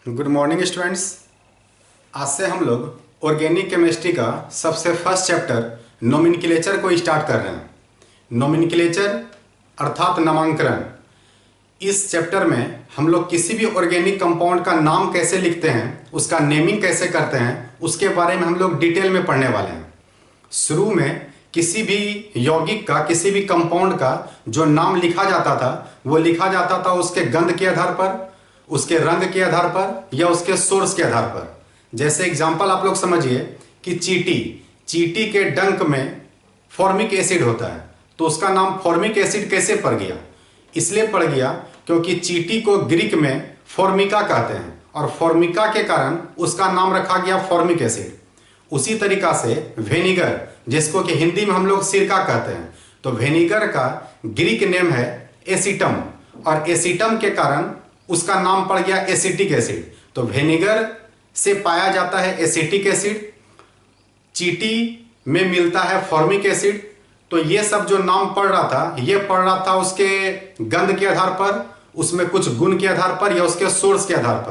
Good morning students. आज से हम लोग ऑर्गेनिक केमिस्ट्री का सबसे फर्स्ट चैप्टर नोमेनक्लेचर को स्टार्ट कर रहे हैं। नोमेनक्लेचर अर्थात नामांकन। इस चैप्टर में हम लोग किसी भी ऑर्गेनिक कंपाउंड का नाम कैसे लिखते हैं, उसका नेमिंग कैसे करते हैं, उसके बारे में हम लोग डिटेल में पढ़ने वाले हैं। शुरू में किसी भी यौगिक का, किसी भी कंपाउंड का जो नाम लिखा जाता था वो लिखा जाता था उसके गंध के आधार पर, उसके रंग के आधार पर या उसके सोर्स के आधार पर। जैसे एग्जांपल आप लोग समझिए कि चींटी के डंक में फॉर्मिक एसिड होता है, तो उसका नाम फॉर्मिक एसिड कैसे पड़ गया? इसलिए पड़ गया क्योंकि चींटी को ग्रीक में फॉर्मिका कहते हैं और फॉर्मिका के कारण उसका नाम रखा गया फॉर्मिक एसिड। उसी तरीका से वेनिगर, जिसको कि हिंदी में हम लोग सिरका कहते हैं, तो वेनिगर का ग्रीक नेम है एसिटम और एसिटम के कारण उसका नाम पड़ गया एसिटिक एसिड। तो वेनिगर से पाया जाता है एसिटिक एसिड, चींटी में मिलता है फॉर्मिक एसिड। तो ये सब जो नाम पड़ रहा था, ये पड़ रहा था उसके गंध के आधार पर, उसमें कुछ गुण के आधार पर या उसके सोर्स के आधार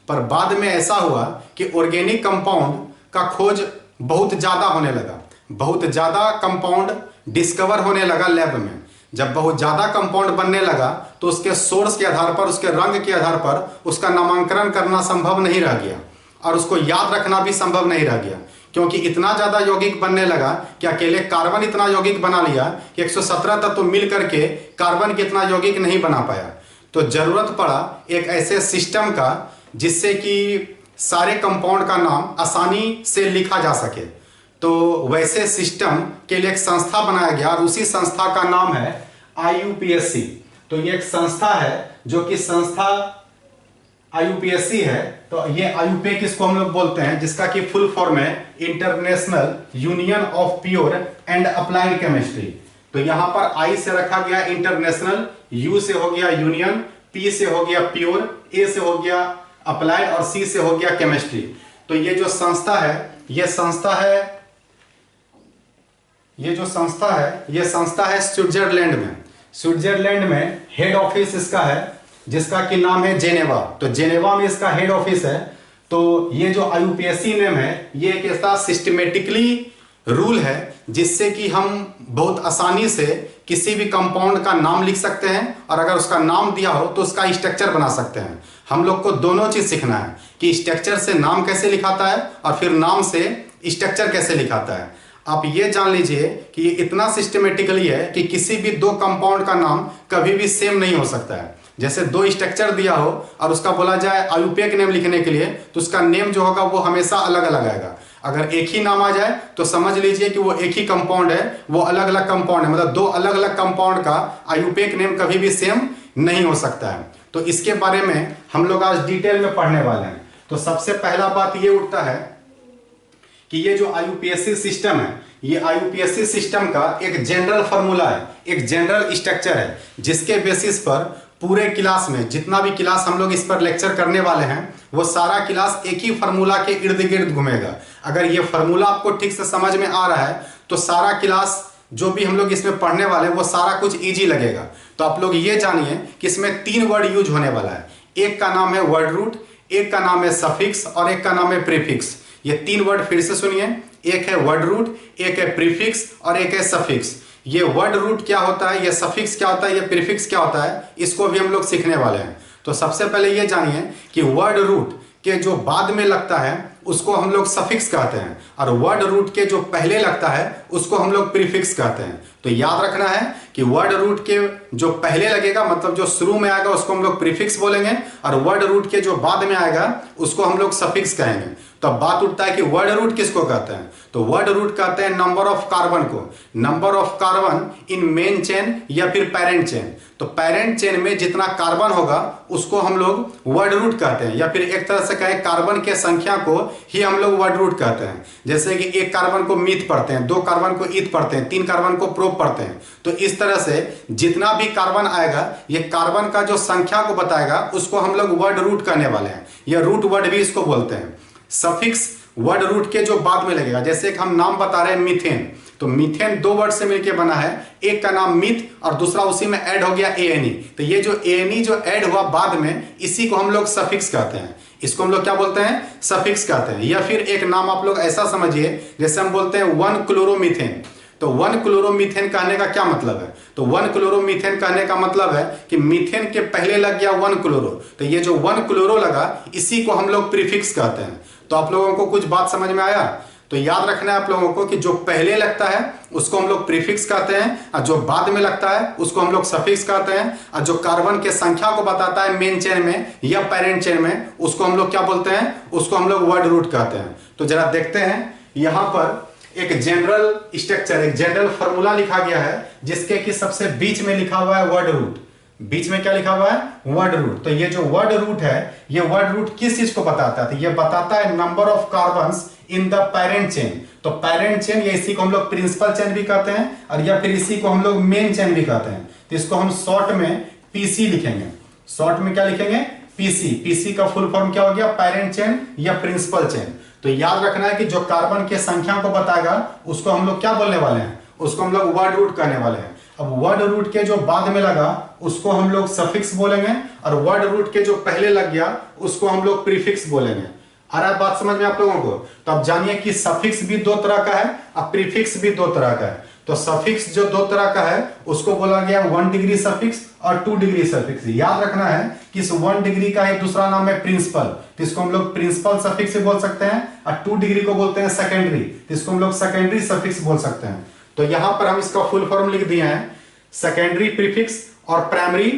पर बाद में ऐसा हुआ कि ऑर्गेनिक कंपाउंड का खोज बहुत ज़्यादा होने लगा, बहुत ज़्यादा कंपाउंड डिस्कवर होने लगा लैब में। जब बहुत ज़्यादा कंपाउंड बनने लगा तो उसके सोर्स के आधार पर, उसके रंग के आधार पर उसका नामांकन करना संभव नहीं रह गया और उसको याद रखना भी संभव नहीं रह गया, क्योंकि इतना ज़्यादा यौगिक बनने लगा कि अकेले कार्बन इतना यौगिक बना लिया कि 117 तत्व मिल करके कार्बन के इतना यौगिक नहीं बना पाया। तो ज़रूरत पड़ा एक ऐसे सिस्टम का जिससे कि सारे कंपाउंड का नाम आसानी से लिखा जा सके। तो वैसे सिस्टम के लिए एक संस्था बनाया गया और उसी संस्था का नाम है IUPAC। तो ये एक संस्था है जो कि संस्था IUPAC है। तो ये IUPAC किसको हम लोग बोलते हैं, जिसका कि फुल फॉर्म है international union of pure and applied chemistry. तो यहां पर I से रखा गया इंटरनेशनल, U से हो गया यूनियन, P से हो गया प्योर, A से हो गया अप्लाइड और C से हो गया केमिस्ट्री। तो ये जो संस्था है, ये संस्था है स्विट्जरलैंड में। स्विट्जरलैंड में हेड ऑफिस इसका है, जिसका कि नाम है जेनेवा। तो जेनेवा में इसका हेड ऑफिस है। तो ये जो IUPAC नेम है, ये एक ऐसा सिस्टमेटिकली रूल है जिससे कि हम बहुत आसानी से किसी भी कंपाउंड का नाम लिख सकते हैं और अगर उसका नाम दिया हो तो उसका स्ट्रक्चर बना सकते हैं। हम लोग को दोनों चीज सीखना है कि स्ट्रक्चर से नाम कैसे लिखाता है और फिर नाम से स्ट्रक्चर कैसे लिखाता है। आप ये जान लीजिए कि ये इतना सिस्टमेटिकली है कि किसी भी दो कंपाउंड का नाम कभी भी सेम नहीं हो सकता है। जैसे दो स्ट्रक्चर दिया हो और उसका बोला जाए IUPAC नेम लिखने के लिए, तो उसका नेम जो होगा वो हमेशा अलग अलग आएगा। अगर एक ही नाम आ जाए तो समझ लीजिए कि वो एक ही कंपाउंड है, वो अलग अलग कंपाउंड है, मतलब दो अलग अलग कंपाउंड का IUPAC नेम कभी भी सेम नहीं हो सकता है। तो इसके बारे में हम लोग आज डिटेल में पढ़ने वाले हैं। तो सबसे पहला बात ये उठता है कि ये जो IUPAC सिस्टम है, ये IUPAC सिस्टम का एक जनरल फार्मूला है, एक जनरल स्ट्रक्चर है, जिसके बेसिस पर पूरे क्लास में जितना भी क्लास हम लोग इस पर लेक्चर करने वाले हैं, वो सारा क्लास एक ही फार्मूला के इर्द गिर्द घूमेगा। अगर ये फार्मूला आपको ठीक से समझ में आ रहा है तो सारा क्लास जो भी हम लोग इसमें पढ़ने वाले हैं वो सारा कुछ इजी लगेगा। तो आप लोग ये जानिए कि इसमें 3 वर्ड यूज होने वाला है। एक का नाम है वर्ड रूट, एक का नाम है सफिक्स और एक का नाम है प्रीफिक्स। ये 3 वर्ड फिर से सुनिए, एक है वर्ड रूट, एक है प्रीफिक्स और एक है सफिक्स। ये वर्ड रूट क्या होता है, ये सफिक्स क्या होता है, ये प्रीफिक्स क्या होता है, इसको भी हम लोग सीखने वाले हैं। तो सबसे पहले ये जानिए कि वर्ड रूट के जो बाद में लगता है उसको हम लोग सफिक्स कहते हैं और वर्ड रूट के जो पहले लगता है उसको हम लोग प्रीफिक्स कहते हैं। तो याद रखना है कि वर्ड रूट के जो पहले लगेगा, मतलब जो शुरू में आएगा, उसको हम लोग प्रीफिक्स बोलेंगे और वर्ड रूट के जो बाद में आएगा उसको हम लोग सफिक्स कहेंगे। तो अब बात उठता है कि वर्ड रूट किसको कहते हैं? तो वर्ड रूट कहते हैं नंबर ऑफ कार्बन को, number of carbon in main chain या फिर पेरेंट चेन। तो पेरेंट चेन में जितना कार्बन होगा उसको हम लोग वर्ड रूट कहते हैं, या फिर एक तरह से कहें कार्बन के संख्या को ही हम लोग वर्ड रूट कहते हैं। जैसे कि 1 कार्बन को मीथ पढ़ते हैं, 2 कार्बन को ईथ पढ़ते हैं, 3 कार्बन को प्रोप पढ़ते हैं। तो इस तरह से जितना भी कार्बन आएगा, ये कार्बन का जो संख्या को बताएगा उसको हम लोग वर्ड रूट कहने वाले हैं, या रूट वर्ड भी इसको बोलते हैं। सफिक्स वर्ड रूट के जो बाद में लगेगा, जैसे कि हम नाम बता रहे हैं मीथेन, तो मीथेन 2 वर्ड से मिलकर बना है, एक का नाम मीथ और दूसरा उसी में ऐड हो गया ANE। तो ये जो ANE जो ऐड हुआ बाद में, इसी को हम लोग सफिक्स कहते हैं। इसको हम लोग क्या बोलते हैं, सफिक्स कहते हैं। या फिर एक नाम आप लोग ऐसा समझिए, जैसे हम बोलते हैं 1 क्लोरोमीथेन। तो 1 क्लोरोमीथेन कहने का क्या मतलब है, तो 1 क्लोरोमीथेन कहने का मतलब है कि मीथेन के पहले लग गया 1 क्लोरो, तो ये जो 1 क्लोरो लगा इसी को हम लोग प्रीफिक्स कहते हैं। तो आप लोगों को कुछ बात समझ में आया? तो याद रखना है आप लोगों को कि जो पहले लगता है उसको हम लोग प्रीफिक्स कहते हैं, और जो बाद में लगता है उसको हम लोग सफिक्स कहते हैं, और जो कार्बन के संख्या को बताता है मेन चेन में या पेरेंट चेन में उसको हम लोग क्या बोलते हैं, उसको हम लोग वर्ड रूट कहते हैं। तो जरा देखते हैं, यहां पर एक जनरल स्ट्रक्चर, एक जनरल फॉर्मूला लिखा गया है जिसके कि सबसे बीच में लिखा हुआ है वर्ड रूट। बीच में क्या लिखा हुआ है, वर्ड रूट। तो ये जो वर्ड रूट है, ये वर्ड रूट किस चीज को बताता है, तो ये बताता है number of carbons in the parent chain. तो पेरेंट चेन, ये इसी को हम लोग प्रिंसिपल चेन भी कहते हैं, और या फिर इसी को हम लोग मेन चेन भी कहते हैं। तो इसको हम शॉर्ट में पीसी लिखेंगे। शॉर्ट में क्या लिखेंगे, पीसी। पीसी का फुल फॉर्म क्या हो गया, पेरेंट चेन या प्रिंसिपल चेन। तो याद रखना है कि जो कार्बन के संख्या को बताएगा उसको हम लोग क्या बोलने वाले हैं, उसको हम लोग वर्ड रूट कहने वाले हैं। अब वर्ड रूट के जो बाद में लगा उसको हम लोग सफिक्स बोलेंगे, और वर्ड रूट के जो पहले लग गया उसको हम लोग प्रीफिक्स बोलेंगे। आ रहा है बात समझ में आप लोगों को? तो अब जानिए कि सफिक्स भी दो तरह का है और प्रीफिक्स भी दो तरह का है। तो सफिक्स जो दो तरह का है उसको बोला गया 1 डिग्री सफिक्स और 2 डिग्री सफिक्स। याद रखना है कि इस 1 डिग्री का एक दूसरा नाम है प्रिंसिपल, तो इसको हम लोग प्रिंसिपल सफिक्स से बोल सकते हैं, और 2 डिग्री को बोलते हैं सेकेंडरी, तो इसको हम लोग सेकेंडरी सफिक्स बोल सकते हैं। तो यहां पर हम इसका फुल फॉर्म लिख दिए हैं, सेकेंडरी प्रीफिक्स और प्राइमरी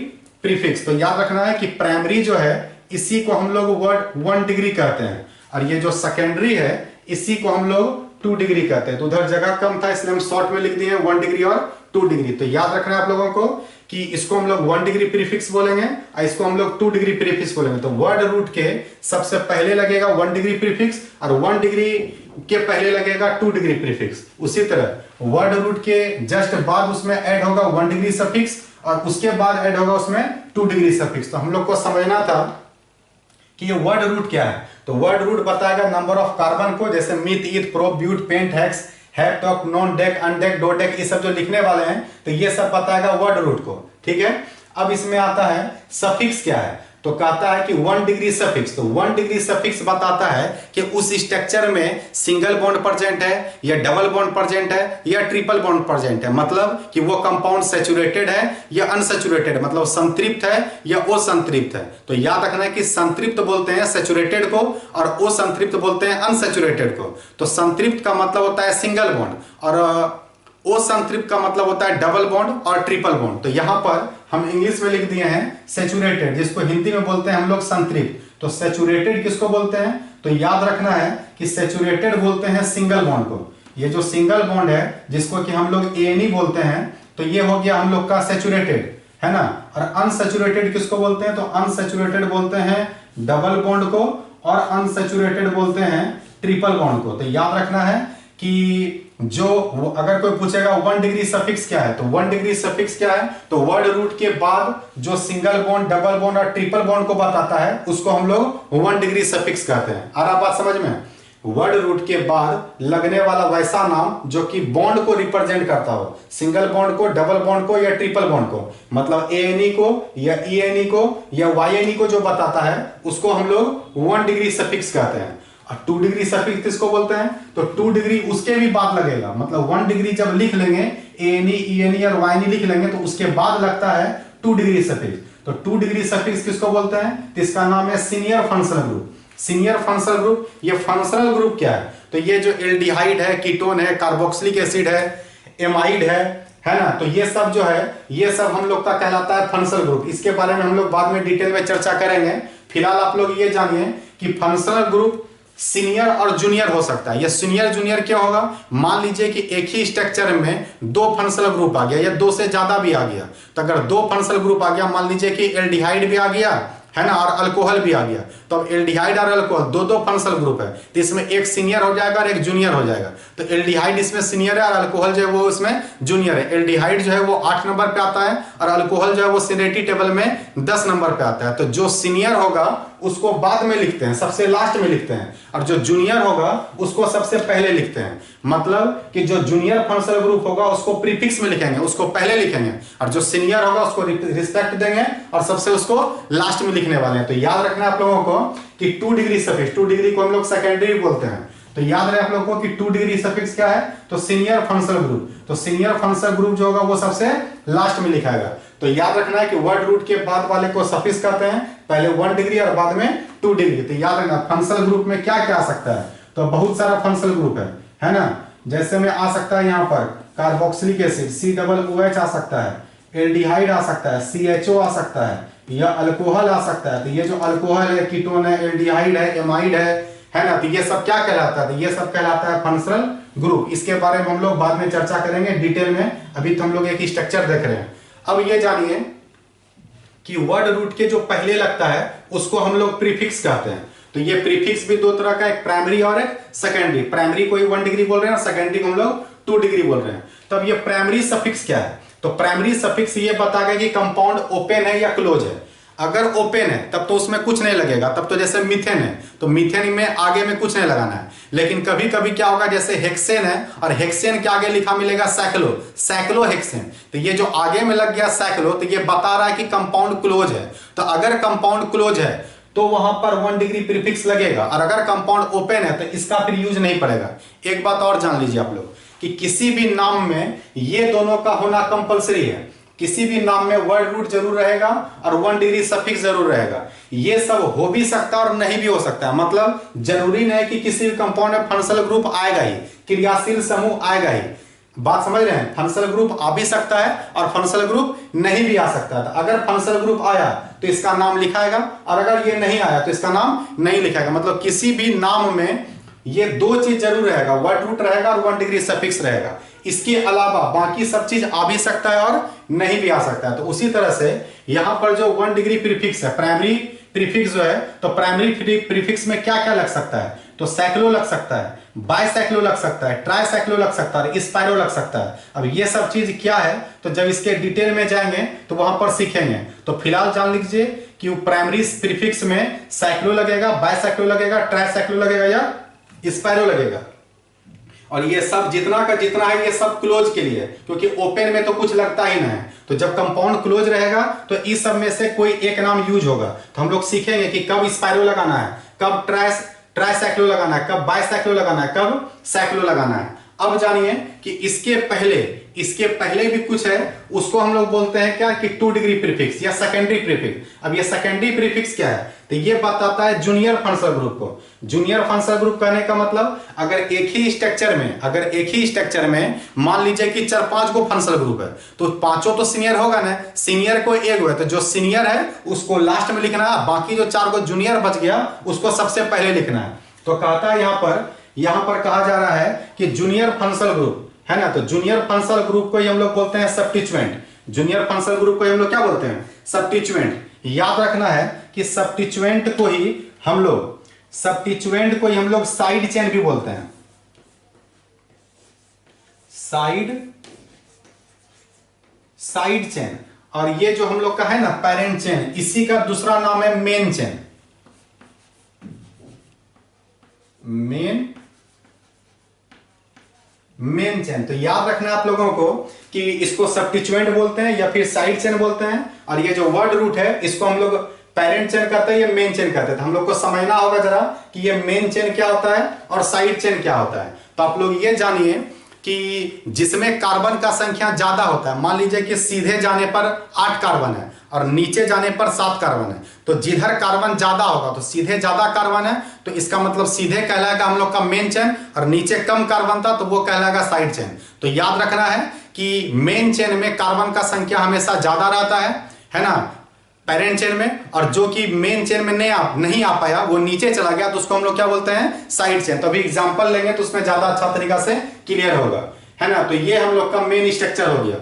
प्रीफिक्स। तो याद रखना है कि प्राइमरी जो है इसी को हम लोग वर्ड 1 डिग्री कहते हैं, और ये जो सेकेंडरी है इसी को हम लोग 2 डिग्री कहते हैं। तो उधर जगह कम था इसलिए हम शॉर्ट में लिख दिए 1 डिग्री और 2 डिग्री। तो याद रखना है आप लोगों को कि इसको हम लोग 1 डिग्री प्रीफिक्स बोलेंगे और इसको हम लोग 2 डिग्री प्रीफिक्स बोलेंगे। तो वर्ड रूट के सबसे पहले लगेगा 1 डिग्री प्रीफिक्स, और 1 डिग्री के पहले लगेगा 2 डिग्री प्रीफिक्स। उसी तरह वर्ड रूट के जस्ट बाद उसमें ऐड होगा 1 डिग्री सफिक्स, और उसके बाद ऐड होगा उसमें 2 डिग्री सफिक्स। तो हम लोग को समझना था कि ये वर्ड रूट क्या है। तो वर्ड रूट बताएगा नंबर ऑफ कार्बन को, जैसे meth, eth, prop, but, pent, hex, hep, टॉक, नॉन डेक, अनडेक, डोडेक, ये सब जो लिखने वाले हैं तो ये सब बताएगा वर्ड रूट को। ठीक है, अब इसमें आता है सफिक्स क्या है। तो कहता है कि 1 डिग्री सफिक्स। तो 1 डिग्री सफिक्स बताता है कि उस स्ट्रक्चर में सिंगल बॉन्ड प्रेजेंट है या डबल बॉन्ड प्रेजेंट है या ट्रिपल बॉन्ड प्रेजेंट है, मतलब कि वो कंपाउंड सैचुरेटेड है या अनसैचुरेटेड, मतलब संतृप्त है या असंतृप्त है। तो याद रखना है कि संतृप्त बोलते हैं सैचुरेटेड को और असंतृप्त बोलते हैं अनसैचुरेटेड को। तो संतृप्त का मतलब होता है सिंगल बॉन्ड, और असंतृप्त का मतलब होता है डबल बॉन्ड और ट्रिपल बॉन्ड। तो यहां पर हम इंग्लिश में लिख दिए हैं सैचुरेटेड, जिसको हिंदी में बोलते हैं हम लोग संतृप्त। तो सैचुरेटेड किसको बोलते हैं, तो याद रखना है कि सैचुरेटेड बोलते हैं सिंगल बॉन्ड को। ये जो सिंगल बॉन्ड है जिसको कि हम लोग एनी बोलते हैं, तो ये हो गया हम लोग का सैचुरेटेड, है ना। और अनसैचुरेटेड किसको बोलते हैं, तो अनसैचुरेटेड बोलते हैं डबल बॉन्ड को, और अनसैचुरेटेड बोलते हैं ट्रिपल बॉन्ड को। तो याद रखना है कि जो अगर कोई पूछेगा 1 डिग्री सफिक्स क्या है, तो 1 डिग्री सफिक्स क्या है, तो वर्ड रूट के बाद जो सिंगल बॉन्ड, डबल बॉन्ड और ट्रिपल बॉन्ड को बताता है उसको हम लोग 1 डिग्री सफिक्स कहते हैं। आ रहा बात समझ में? वर्ड रूट के बाद लगने वाला वैसा नाम जो कि बॉन्ड को रिप्रेजेंट करता हो, सिंगल बॉन्ड को, डबल बॉन्ड को या ट्रिपल बॉन्ड को, मतलब एएनई को या ईएनई को या वाईएनई को जो बताता है उसको हम लोग 1 डिग्री सफिक्स कहते हैं। और 2 डिग्री सफिक्स किसको बोलते हैं, तो 2 डिग्री उसके भी बाद लगेगा, मतलब 1 डिग्री जब लिख लेंगे, एएनई, ईएनई और वाईएनई लिख लेंगे तो उसके बाद लगता है 2 डिग्री सफिक्स। तो 2 डिग्री सफिक्स किसको बोलते हैं, तो इसका नाम है senior functional group. Senior functional group, ये फंक्शनल ग्रुप क्या है, तो ये जो एल्डिहाइड है, कीटोन है, कार्बोक्सिलिक एसिड है, एमाइड है ना, तो ये सब जो है ये सब हम लोग का कहलाता है फंक्शनल ग्रुप। इसके बारे में हम लोग बाद में डिटेल में चर्चा करेंगे। फिलहाल आप लोग ये जानिए कि फंक्शनल ग्रुप सीनियर और जूनियर हो सकता है। या सीनियर जूनियर क्या होगा, मान लीजिए कि एक ही स्ट्रक्चर में 2 फंक्शनल ग्रुप आ गया या 2 से ज्यादा भी आ गया। तो अगर 2 फंक्शनल ग्रुप आ गया, मान लीजिए कि एल्डिहाइड भी आ गया, है ना, और अल्कोहल भी आ गया, तो अब एल्डिहाइड और अल्कोहल 2 फंक्शनल ग्रुप है, तो इसमें एक सीनियर हो जाएगा और एक जूनियर हो जाएगा। तो एल्डिहाइड इसमें सीनियर है और अल्कोहल जो है वो इसमें जूनियर है। एल्डिहाइड जो है वो 8 नंबर पे आता है और अल्कोहल जो है वो सीनियरिटी टेबल में 10 नंबर पे आता है। तो जो सीनियर होगा उसको बाद में लिखते हैं, सबसे लास्ट में लिखते हैं, और जो जूनियर होगा उसको सबसे पहले लिखते हैं। मतलब कि जो जूनियर फंक्शनल ग्रुप होगा उसको प्रीफिक्स में लिखेंगे, उसको पहले लिखेंगे, और जो सीनियर होगा उसको रिस्पेक्ट देंगे और सबसे उसको लास्ट में लिखेंगे। लिखने वाले हैं। तो याद रखना है आप लोगों को कि 2 डिग्री सफिक्स, 2 डिग्री को हम लोग सेकेंडरी बोलते हैं। तो याद रहे आप लोगों को कि 2 डिग्री सफिक्स क्या है, तो सीनियर फंक्शनल ग्रुप। तो सीनियर फंक्शनल ग्रुप जो होगा वो सबसे लास्ट में लिखाएगा। तो याद रखना है कि वर्ड रूट के बाद वाले को सफिक्स कहते हैं, पहले 1 डिग्री और बाद में 2 डिग्री। तो याद रखना फंक्शनल ग्रुप में क्या क्या आ सकता है, तो बहुत सारा फंक्शनल ग्रुप है ना। जैसे में आ सकता है यहाँ पर कार्बोक्सिलिक एसिड COOH आ सकता है, एल्डिहाइड आ सकता है, CHO आ सकता है, या अल्कोहल आ सकता है। तो ये जो अल्कोहल है, कीटोन है, एल्डिहाइड है, एमाइड है ना, तो ये सब क्या कहलाता है, तो ये सब कहलाता है फंक्शनल ग्रुप। इसके बारे में हम लोग बाद में चर्चा करेंगे डिटेल में, अभी तो हम लोग एक स्ट्रक्चर देख रहे हैं। अब ये जानिए कि वर्ड रूट के जो पहले लगता है उसको हम लोग प्रीफिक्स कहते हैं। तो ये प्रीफिक्स भी दो तरह का, एक प्राइमरी और एक सेकेंडरी। प्राइमरी को 1 डिग्री बोल रहे हैं और सेकेंडरी को हम लोग 2 डिग्री बोल रहे हैं। तब ये प्राइमरी सफिक्स क्या है, तो प्राइमरी सफिक्स ये बताएगा कि कंपाउंड ओपन है या क्लोज है। अगर ओपन है तब तो उसमें कुछ नहीं लगेगा, तब तो जैसे मीथेन है तो मीथेन में आगे में कुछ नहीं लगाना है। लेकिन कभी कभी क्या होगा, जैसे हेक्सेन है और हेक्सेन के आगे लिखा मिलेगा सैक्लो, सैक्लो हेक्सेन। तो ये जो आगे में लग गया सैक्लो, तो ये बता रहा है कि कंपाउंड क्लोज है। तो अगर कंपाउंड क्लोज है तो वहां पर 1 डिग्री प्रीफिक्स लगेगा, और अगर कंपाउंड ओपन है तो इसका फिर यूज नहीं पड़ेगा। एक बात और जान लीजिए आप लोग कि किसी भी नाम में ये दोनों का होना कंपलसरी है। किसी भी नाम में वर्ड रूट जरूर रहेगा और 1 डिग्री सफिक्स जरूर रहेगा। ये सब हो भी सकता है और नहीं भी हो सकता है, मतलब जरूरी नहीं कि किसी भी कंपाउंड में फंक्शनल ग्रुप आएगा ही, क्रियाशील समूह आएगा ही। बात समझ रहे हैं, फंक्शनल ग्रुप आ भी सकता है और फंक्शनल ग्रुप नहीं भी आ सकता है। अगर फंक्शनल ग्रुप आया तो इसका नाम लिखाएगा, और अगर ये नहीं आया तो इसका नाम नहीं लिखाएगा। मतलब किसी भी नाम में ये दो चीज जरूर रहेगा, वर्ड रूट रहेगा और 1 डिग्री सफिक्स रहेगा। इसके अलावा बाकी सब चीज आ भी सकता है और नहीं भी आ सकता है। तो उसी तरह से यहां पर जो 1 डिग्री प्रीफिक्स है, प्राइमरी प्रीफिक्स जो है, तो प्राइमरी प्रीफिक्स में क्या क्या लग सकता है, तो सैक्लो लग सकता है, बाइसैक्लो लग सकता है, ट्राइसैक्लो लग सकता है, स्पाइरो लग सकता है। अब ये सब चीज क्या है, तो जब इसके डिटेल में जाएंगे तो वहां पर सीखेंगे। तो फिलहाल जान लीजिए कि प्राइमरी प्रीफिक्स में सैक्लो लगेगा, बाइसैक्लो लगेगा, ट्राइसैक्लो लगेगा या स्पाइरो लगेगा। और ये सब जितना का जितना है ये सब क्लोज के लिए, क्योंकि ओपन में तो कुछ लगता ही नहीं है। तो जब कंपाउंड क्लोज रहेगा तो इस सब में से कोई एक नाम यूज होगा। तो हम लोग सीखेंगे कि कब स्पाइरो लगाना है, कब ट्राइसैक्लो लगाना है, कब बाइसैक्लो लगाना है, कब सैक्लो लगाना है। अब जानिए कि इसके पहले भी कुछ है, उसको हम लोग बोलते हैं क्या कि 2 डिग्री प्रीफिक्स या सेकेंडरी प्रीफिक्स। अब ये सेकेंडरी प्रीफिक्स क्या है, तो ये बताता है जूनियर फंक्शनल ग्रुप को। जूनियर फंक्शनल ग्रुप कहने का मतलब अगर एक ही स्ट्रक्चर में मान लीजिए कि 4-5 को फंक्शनल ग्रुप है, तो पांचों तो सीनियर होगा ना, सीनियर को एक हुआ, तो जो सीनियर है उसको लास्ट में लिखना है, बाकी जो 4 को जूनियर बच गया उसको सबसे पहले लिखना है। तो कहता है यहां पर कहा जा रहा है कि जूनियर फंक्शनल ग्रुप है ना, तो जूनियर फंक्शनल ग्रुप को ही हम लोग बोलते हैं सब्स्टिट्यूएंट। जूनियर फंक्शनल ग्रुप को हम लोग क्या बोलते हैं, सब्स्टिट्यूएंट। याद रखना है कि सब्स्टिट्यूएंट को ही हम लोग साइड चेन भी बोलते हैं। साइड चेन, और ये जो हम लोग का है ना पेरेंट चेन, इसी का दूसरा नाम है मेन चेन। Main chain. तो याद रखना आप लोगों को कि इसको सब्स्टिट्यूएंट बोलते हैं या फिर साइड चेन बोलते हैं, और ये जो वर्ड रूट है इसको हम लोग पेरेंट चेन कहते हैं या मेन चेन कहते हैं। तो हम लोग को समझना होगा जरा कि ये मेन चेन क्या होता है और साइड चेन क्या होता है। तो आप लोग ये जानिए कि जिसमें कार्बन का संख्या ज्यादा होता है, मान लीजिए कि सीधे जाने पर 8 कार्बन है और नीचे जाने पर 7 कार्बन है, तो जिधर कार्बन ज्यादा होगा तो सीधे ज्यादा कार्बन है, तो इसका मतलब सीधे कहलाएगा हम लोग का मेन चेन, और नीचे कम कार्बन था तो वो कहलाएगा साइड चेन। तो याद रखना है कि मेन चेन में कार्बन का संख्या हमेशा ज्यादा रहता है ना, पेरेंट चेन में, और जो कि मेन चेन में नहीं आ पाया, वो नीचे चला गया, तो उसको हम लोग क्या बोलते हैं, साइड चेन। तो अभी एग्जांपल लेंगे तो उसमें ज्यादा अच्छा तरीका से क्लियर होगा, है ना। तो ये हम लोग का मेन स्ट्रक्चर हो गया।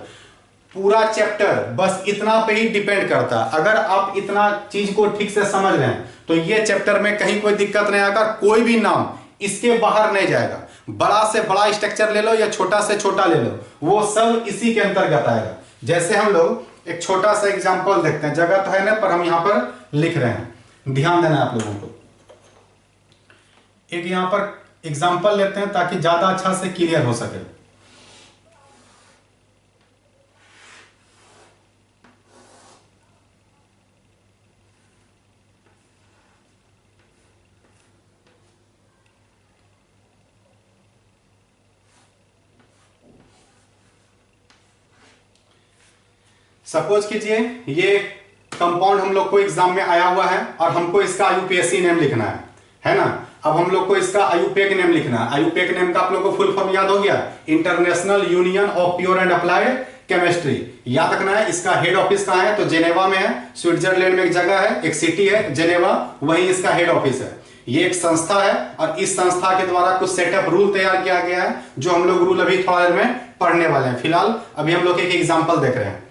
पूरा चैप्टर बस इतना पे ही डिपेंड करता है। अगर आप इतना चीज को ठीक से समझ रहे हैं तो ये चैप्टर में कहीं कोई दिक्कत नहीं आएगा, कोई भी नाम इसके बाहर नहीं जाएगा। बड़ा से बड़ा स्ट्रक्चर ले लो या छोटा से छोटा ले लो, वो सब इसी के अंतर्गत आएगा। जैसे हम लोग एक छोटा सा एग्जांपल देखते हैं, जगह तो है ना पर हम यहां पर लिख रहे हैं, ध्यान देना आप लोगों को। एक यहां पर एग्जांपल लेते हैं ताकि ज्यादा अच्छा से क्लियर हो सके। सपोज कीजिए ये कंपाउंड हम लोग को एग्जाम में आया हुआ है और हमको इसका आईयूपीएसी नेम लिखना है ना। अब हम लोग को इसका आईयूपीए नेम लिखना है। आईयूपीए नेम का आप लोग को फुल फॉर्म याद हो गया, international union of pure and applied chemistry. याद रखना है इसका हेड ऑफिस कहां है, तो जेनेवा में है, स्विट्जरलैंड में एक जगह है, एक सिटी है जेनेवा, वहीं इसका हेड ऑफिस है। ये एक संस्था है और इस संस्था के द्वारा कुछ सेटअप रूल तैयार किया गया है, जो हम लोग रूल अभी थोड़ा देर में पढ़ने वाले हैं। फिलहाल अभी हम लोग एक एग्जाम्पल देख रहे हैं।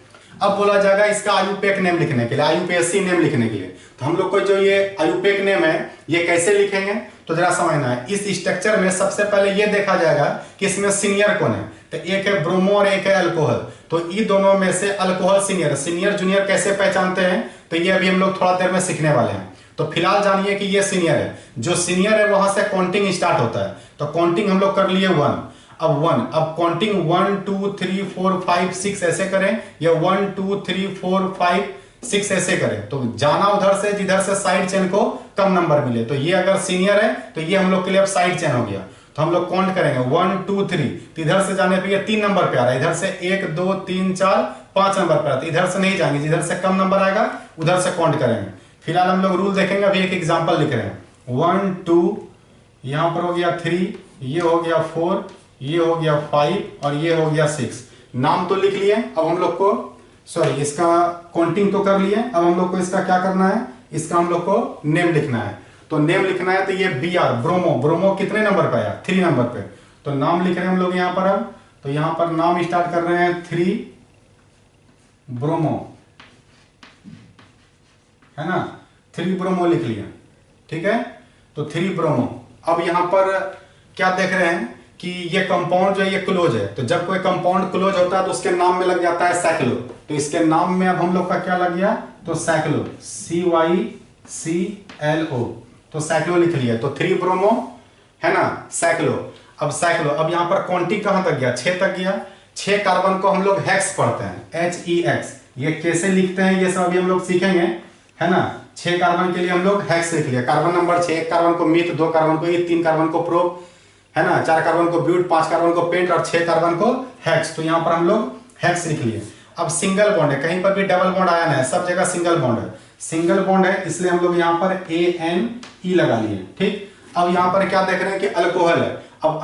अब बोला जाएगा इसका आईयूपीए नेम लिखने के लिए, आईयूपीएसी नेम लिखने के लिए, तो हम लोग को जो ये आईयूपीए नेम है ये कैसे लिखेंगे, तो जरा समझना है। इस स्ट्रक्चर में सबसे पहले ये देखा जाएगा कि इसमें सीनियर कौन है, तो एक है ब्रोमो और एक है अल्कोहल। तो इन दोनों में से अल्कोहल सीनियर, सीनियर जूनियर कैसे पहचानते हैं, तो ये अभी हम लोग थोड़ा देर में सीखने वाले हैं। तो फिलहाल जानिए कि ये सीनियर है, जो सीनियर है वहां से काउंटिंग स्टार्ट होता है। तो काउंटिंग हम लोग कर लिए 1, अब काउंटिंग 1 2 3 4 5 6 ऐसे करें, या 1 2 3 4 5 6 ऐसे करें। तो जाना उधर से जिधर से साइड चेन को कम नंबर मिले। तो ये अगर सीनियर है तो ये हम लोग के लिए अब साइड चेन हो गया। तो हम लोग काउंट करेंगे 1 2 3, तो इधर से जाने पे ये 3 नंबर पे आ रहा है, इधर से 1 2 3 4 5 नंबर पे आता है। इधर से नहीं जाएंगे, जिधर से कम नंबर आएगा उधर से काउंट करेंगे। फिलहाल हम लोग रूल देखेंगे, अभी एक एग्जाम्पल लिख रहे हैं। 1 2, यहां पर हो गया 3, ये हो गया 4, ये हो गया 5 और ये हो गया 6। नाम तो लिख लिए। अब हम लोग को इसका काउंटिंग तो कर लिए। अब हम लोग को इसका क्या करना है, इसका हम लोग को नेम लिखना है। तो नेम लिखना है, तो ये BR ब्रोमो, ब्रोमो कितने नंबर पे आया, 3 नंबर पे। तो नाम लिख रहे हैं हम लोग यहां पर। अब तो यहां पर नाम स्टार्ट कर रहे हैं 3 ब्रोमो, है ना, 3 ब्रोमो लिख लिया, ठीक है। तो 3 ब्रोमो। अब यहां पर क्या देख रहे हैं कि ये कंपाउंड जो है ये क्लोज है। तो जब कोई कंपाउंड क्लोज होता है तो उसके नाम में लग जाता है साइक्लो। तो इसके नाम में अब हम लोग का क्या लग गया, तो साइक्लो, CYCLO। तो साइक्लो लिख लिया। तो 3 ब्रोमो, है ना, साइक्लो। अब साइक्लो, अब यहां पर काउंटिंग कहां तक गया, 6 तक गया। 6 कार्बन को हम लोग हेक्स पढ़ते हैं, HEX। ये कैसे लिखते हैं ये सब अभी हम लोग सीखेंगे, है ना। 6 कार्बन के लिए हम लोग हेक्स लिख लिया। कार्बन नंबर 6, 1 कार्बन को मिथ, 2 कार्बन को ईथ, 3 कार्बन को प्रोप, है ना, 4 कार्बन को ब्यूट, 5 कार्बन को पेंट और 6 कार्बन को हेक्स। तो यहां पर हम लोग हेक्स लिख लिए। अब सिंगल बॉन्ड है, कहीं पर भी डबल बॉन्ड आया ना है, सब जगह सिंगल बॉन्ड है। सिंगल बॉन्ड है इसलिए हम लोग यहां पर ANE लगा लिए, ठीक। अब यहां पर क्या देख रहे हैं कि अल्कोहल है। अब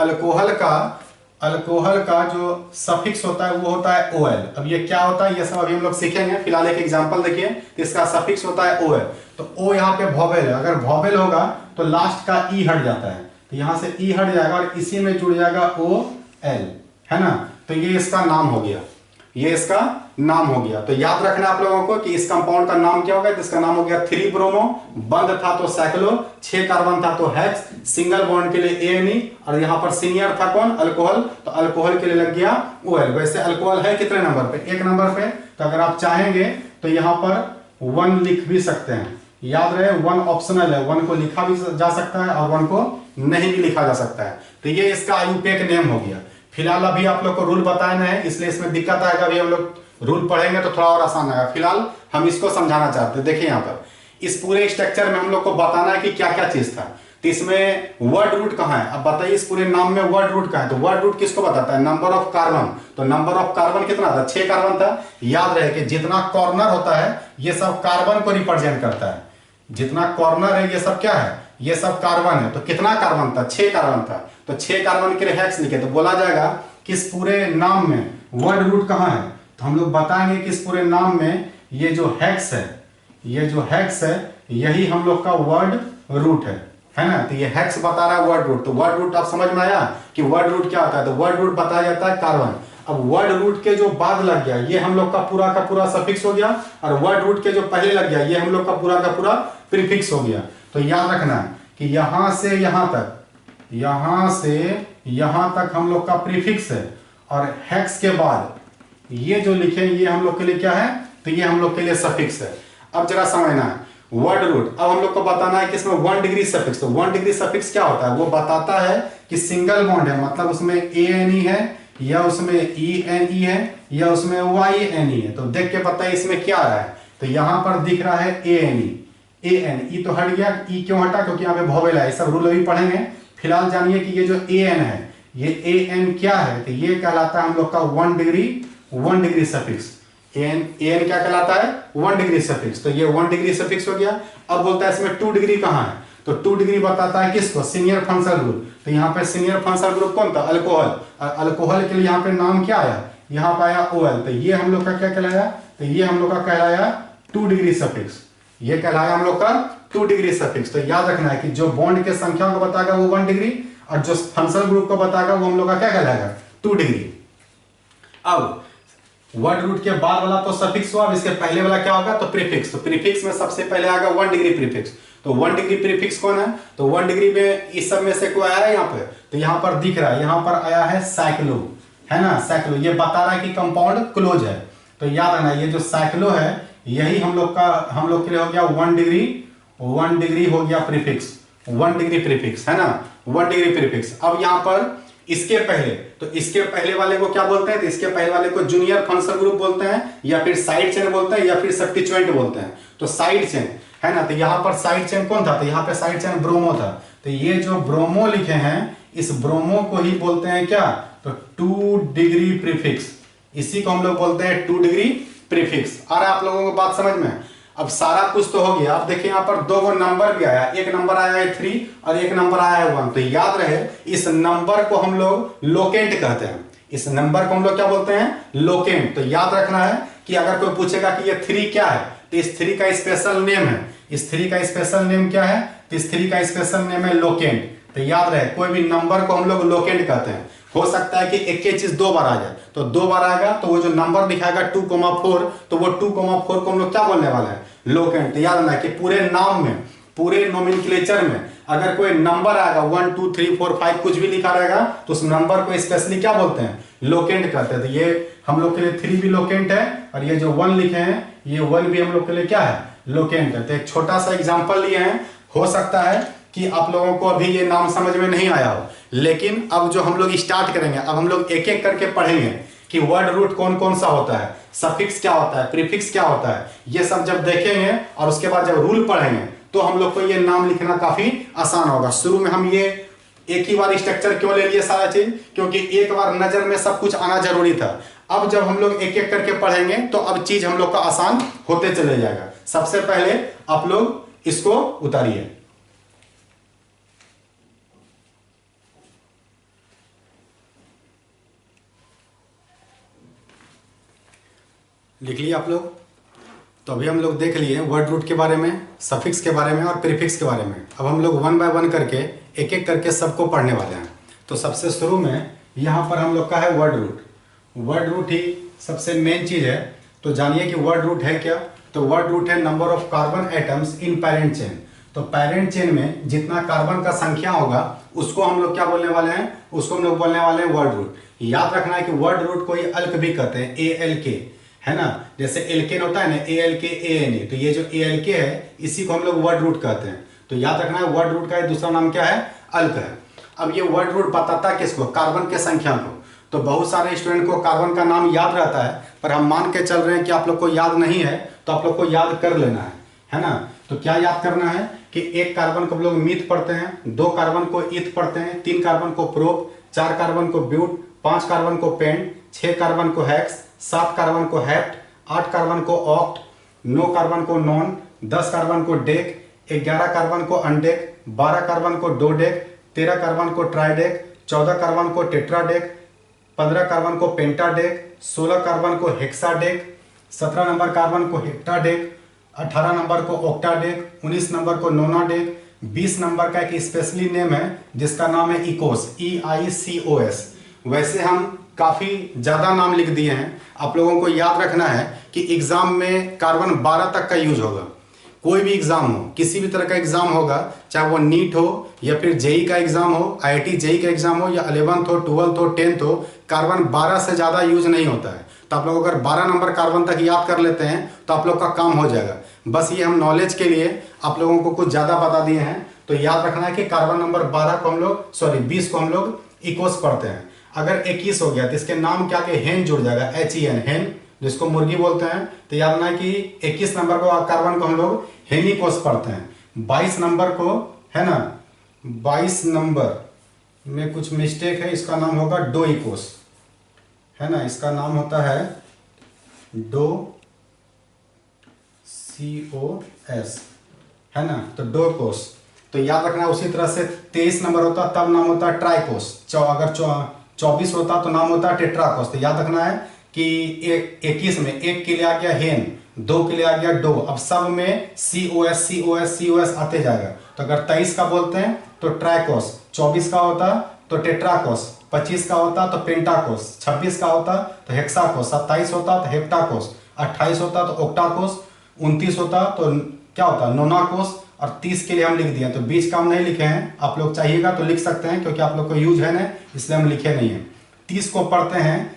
अल्कोहल का जो सफिक्स होता है वो होता है OL। अब ये क्या होता है ये सब अभी हम लोग सीखेंगे। फिलहाल एक एग्जांपल देखिए, तो इसका सफिक्स होता है OL। तो O यहाँ पे वोवेल है, अगर वोवेल होगा तो लास्ट का E हट जाता है, तो यहां से E हट जाएगा और इसी में जुड़ जाएगा OL, है ना। तो ये इसका नाम हो गया, ये इसका नाम हो गया। तो याद रखना आप लोगों को कि इस कंपाउंड का नाम क्या होगा, तो इसका नाम हो गया 3 ब्रोमो, बंद था तो साइक्लो, 6 कार्बन था तो हेक्स, सिंगल बॉन्ड के लिए ANE, और यहां पर सीनियर था कौन, अल्कोहल, तो अल्कोहल के लिए लग गया OL। वैसे अल्कोहल है कितने नंबर पे, 1 नंबर पे। तो अगर आप चाहेंगे तो यहां पर 1 लिख भी सकते हैं। याद रहे 1 ऑप्शनल है, 1 को लिखा भी जा सकता है और 1 को नहीं भी लिखा जा सकता है। तो ये इसका आईयूपीए नेम हो गया। फिलहाल अभी आप लोग को रूल बताना है, इसलिए इसमें दिक्कत आएगा। अभी हम लोग रूल पढ़ेंगे तो थोड़ा और आसान आएगा। फिलहाल हम इसको समझाना चाहते हैं। देखिए यहाँ पर इस पूरे स्ट्रक्चर में हम लोग को बताना है कि क्या क्या चीज था। तो इसमें वर्ड रूट कहाँ है, अब बताइए इस पूरे नाम में वर्ड रूट कहाँ है। तो वर्ड रूट किसको बताता है, नंबर ऑफ कार्बन। तो नंबर ऑफ कार्बन कितना था, 6 कार्बन था। याद रहे कि जितना कॉर्नर होता है ये सब कार्बन को रिप्रेजेंट करता है। जितना कॉर्नर है ये सब क्या है, ये सब कार्बन है। तो कितना कार्बन था, 6 कार्बन था। तो 6 कार्बन के लिए हेक्स लिखे। तो बोला जाएगा कि इस पूरे नाम में वर्ड रूट कहाँ है, तो हम लोग बताएंगे कि इस पूरे नाम में ये जो हेक्स है, ये जो हेक्स है यही हम लोग का वर्ड रूट है ना। तो ये हेक्स बता रहा है वर्ड रूट। तो वर्ड रूट आप समझ में आया कि वर्ड रूट क्या होता है। तो वर्ड रूट बताया जाता है कार्बन। अब वर्ड रूट के जो बाद लग गया ये हम लोग का पूरा सफिक्स हो गया, और वर्ड रूट के जो पहले लग गया ये हम लोग का पूरा प्रीफिक्स हो गया। तो याद रखना है कि यहां से यहां तक, यहां से यहां तक हम लोग का प्रीफिक्स है, और हेक्स के बाद ये जो लिखे ये हम लोग के लिए क्या है, तो ये हम लोग के लिए सफिक्स है। अब जरा समझना है वर्ड रूट। अब हम लोग को बताना है कि इसमें 1 डिग्री सफिक्स। तो 1 डिग्री सफिक्स क्या होता है, वो बताता है कि सिंगल बॉन्ड है, मतलब उसमें ANE है, या उसमें ENE है, या उसमें YNE है। तो देख के पता है इसमें क्या आ रहा है। तो यहां पर दिख रहा है ANE तो हट गया। E क्यों हटा, क्योंकि यहाँ पे वोवेल है। सब रूल अभी पढ़ेंगे। फिलहाल जानिए कि ये जो AN है, ये AN क्या है, तो ये कहलाता है हम लोग का 1 डिग्री सफिक्स। एन क्या कहलाता है 1 डिग्री सफिक्स, तो ये 1 डिग्री सफिक्स हो गया। अब बोलता है इसमें 2 डिग्री कहाँ है, तो 2 डिग्री बताता है किसको, सीनियर फंक्शनल ग्रुप। तो यहाँ पे सीनियर फंक्शनल ग्रुप कौन था, अल्कोहल। अल्कोहल के लिए यहाँ पे नाम क्या आया, यहाँ पे आया OL, तो ये हम लोग का क्या कहलाया, तो ये हम लोग का कहलाया 2 डिग्री सफिक्स, ये कहलाया हम लोग का 2 डिग्री सफिक्स। तो याद रखना है कि जो बॉन्ड के संख्या को बताएगा वो 1 डिग्री, और जो फंक्शनल ग्रुप को बताएगा वो हम लोग का क्या कहलाएगा 2 डिग्री। अब वर्ड रूट के बाद वाला तो सफिक्स हुआ, अब इसके पहले वाला क्या होगा, तो प्रीफिक्स। तो प्रीफिक्स में सबसे पहले आएगा 1 डिग्री प्रीफिक्स। तो 1 डिग्री प्रीफिक्स कौन है, तो 1 डिग्री में इस सब में से कोई आया है यहाँ पे, तो यहाँ पर दिख रहा है, यहाँ पर आया है साइक्लो, है ना, साइक्लो। ये बता रहा है कि कंपाउंड क्लोज है। तो याद रखना ये जो साइक्लो है यही हम लोग के लिए हो गया 1 डिग्री हो गया प्रीफिक्स, 1 डिग्री प्रीफिक्स, है ना, 1 डिग्री प्रीफिक्स। अब यहाँ पर इसके पहले, तो इसके पहले वाले को क्या बोलते हैं, तो इसके पहले वाले को जूनियर फंक्शनल ग्रुप बोलते हैं, या फिर साइड चेन बोलते हैं, या फिर सब्स्टिट्यूएंट बोलते हैं। तो साइड चेन है ना, तो यहाँ पर साइड चेन कौन था, तो यहाँ पे साइड चेन ब्रोमो था। तो ये जो ब्रोमो लिखे हैं इस ब्रोमो को ही बोलते हैं क्या, तो 2 डिग्री प्रीफिक्स, इसी को हम लोग बोलते हैं 2 डिग्री प्रीफिक्स। आ रहा है आप लोगों को बात समझ में। अब सारा कुछ तो हो गया। अब देखिए यहाँ पर 2 नंबर भी आया, एक नंबर आया है 3 और एक नंबर आया है 1। तो याद रहे इस नंबर को हम लोग लोकेंट कहते हैं, इस नंबर को हम लोग क्या बोलते हैं, लोकेंट। तो याद रखना है कि अगर कोई पूछेगा कि ये 3 क्या है, तो इस 3 का स्पेशल नेम है, इस 3 का स्पेशल नेम क्या है, तो इस 3 का स्पेशल नेम है लोकेंट। तो याद रहे कोई भी नंबर को हम लोग लोकेंट कहते हैं। हो सकता है कि एक ही चीज 2 बार आ जाए, तो 2 बार आएगा तो वो जो नंबर दिखाएगा 2,4, तो वो 2,4 को हम लोग क्या बोलने वाले हैं, लोकेंट। तो याद रखना है कि पूरे नाम में, पूरे नोमेनक्लेचर में अगर कोई नंबर आएगा 1 2 3 4 5 कुछ भी लिखा रहेगा तो उस नंबर को स्पेशली क्या बोलते हैं, लोकेंट कहते हैं। तो ये हम लोग के लिए 3 भी लोकेंट है, और ये जो 1 लिखे हैं ये 1 भी हम लोग के लिए क्या है, लोकेंट है। तो एक छोटा सा एग्जाम्पल लिए हैं, हो सकता है कि आप लोगों को अभी ये नाम समझ में नहीं आया हो, लेकिन अब जो हम लोग स्टार्ट करेंगे, अब हम लोग एक एक करके पढ़ेंगे कि वर्ड रूट कौन कौन सा होता है, सफिक्स क्या होता है, प्रीफिक्स क्या होता है, ये सब जब देखेंगे और उसके बाद जब रूल पढ़ेंगे तो हम लोग को ये नाम लिखना काफी आसान होगा। शुरू में हम ये एक ही बार स्ट्रक्चर क्यों ले लिए सारा चीज, क्योंकि एक बार नजर में सब कुछ आना जरूरी था। अब जब हम लोग एक एक करके पढ़ेंगे तो अब चीज हम लोग का आसान होते चले जाएगा। सबसे पहले आप लोग इसको उतारिए, लिख लिए आप लोग। तो अभी हम लोग देख लिए वर्ड रूट के बारे में, सफिक्स के बारे में और प्रीफिक्स के बारे में। अब हम लोग 1 बाय 1 करके एक एक करके सबको पढ़ने वाले हैं। तो सबसे शुरू में यहाँ पर हम लोग का है वर्ड रूट। वर्ड रूट ही सबसे मेन चीज है। तो जानिए कि वर्ड रूट है क्या। तो वर्ड रूट है number of carbon atoms in parent chain. तो पैरेंट चेन में जितना कार्बन का संख्या होगा उसको हम लोग क्या बोलने वाले हैं, उसको हम लोग बोलने वाले हैं वर्ड रूट। याद रखना है कि वर्ड रूट को ये अल्क भी कहते हैं, ALK, है ना। जैसे एल्केन होता है ना, ALK ANA, तो ये जो ALK है इसी को हम लोग वर्ड रूट कहते हैं। तो याद रखना है वर्ड रूट का दूसरा नाम क्या है, अल्क है। अब ये वर्ड रूट बताता है किसको, कार्बन के संख्या को। तो बहुत सारे स्टूडेंट को कार्बन का नाम याद रहता है, पर हम मान के चल रहे हैं कि आप लोग को याद नहीं है, तो आप लोग को याद कर लेना है ना। तो क्या याद करना है कि 1 कार्बन को हम लोग मीथ पढ़ते हैं, 2 कार्बन को ईथ पढ़ते हैं, 3 कार्बन को प्रोप, 4 कार्बन को ब्यूट, 5 कार्बन को पेंट, 6 कार्बन को हेक्स, 7 कार्बन को हेप्ट, 8 कार्बन को ऑक्ट, 9 कार्बन को नॉन, 10 कार्बन को डेक, 11 कार्बन को अनडेक, 12 कार्बन को डोडेक, 13 कार्बन को ट्राइडेक, 14 कार्बन को टेट्राडेक, 15 कार्बन को पेंटाडेक, 16 कार्बन को हेक्साडेक, 17 नंबर कार्बन को हेप्टाडेक, 18 नंबर को ऑक्टाडेक, 19 नंबर को नोनाडेक, 20 नंबर का एक स्पेशली नेम है जिसका नाम है इकोस, EICOS। वैसे हम काफी ज्यादा नाम लिख दिए हैं। आप लोगों को याद रखना है कि एग्जाम में कार्बन 12 तक का यूज होगा। कोई भी एग्जाम हो, किसी भी तरह का एग्जाम होगा, चाहे वो नीट हो या फिर जेई का एग्जाम हो, IIT जेई का एग्जाम हो, या 11th हो, 12th हो, 10th हो, कार्बन 12 से ज्यादा यूज नहीं होता है। तो आप लोग अगर 12 नंबर कार्बन तक याद कर लेते हैं तो आप लोग का काम हो जाएगा। बस ये हम नॉलेज के लिए आप लोगों को कुछ ज्यादा बता दिए हैं। तो याद रखना है कि कार्बन नंबर 12 को हम लोग 20 को हम लोग इकोस पढ़ते हैं। अगर 21 हो गया तो इसके नाम क्या के हेन जुड़ जाएगा, HEN, हेन, जिसको मुर्गी बोलते हैं। तो याद रखना है कि 21 नंबर को कार्बन को हम लोग हेनिकोस पढ़ते हैं। 22 नंबर को, है ना, 22 नंबर में कुछ मिस्टेक है, इसका नाम होगा डोइकोस, है ना, इसका नाम होता है डो COS, है ना, तो डोकोस। तो याद रखना, उसी तरह से 23 नंबर होता तब नाम होता ट्राइकोस। अगर 24 होता तो नाम होता टेट्राकोस। तो याद रखना है कि 21 में एक के लिए आ गया हेन, 2 के लिए आ गया डो। अब सब में COS आते जाएगा। तो अगर 23 का बोलते हैं तो ट्राइकोस, 24 का होता तो टेट्राकोस, 25 का होता तो पेंटाकोस, 26 का होता तो हेक्साकोस, 27 होता तो हेप्टाकोस, 28 होता तो ऑक्टाकोस, 29 होता तो क्या होता नोनाकोस, और 30 के लिए हम लिख दिए। तो बीच का हम नहीं लिखे हैं, आप लोग चाहिएगा तो लिख सकते हैं, क्योंकि आप लोग को यूज है ना, इसलिए हम लिखे नहीं है। 30 को पढ़ते हैं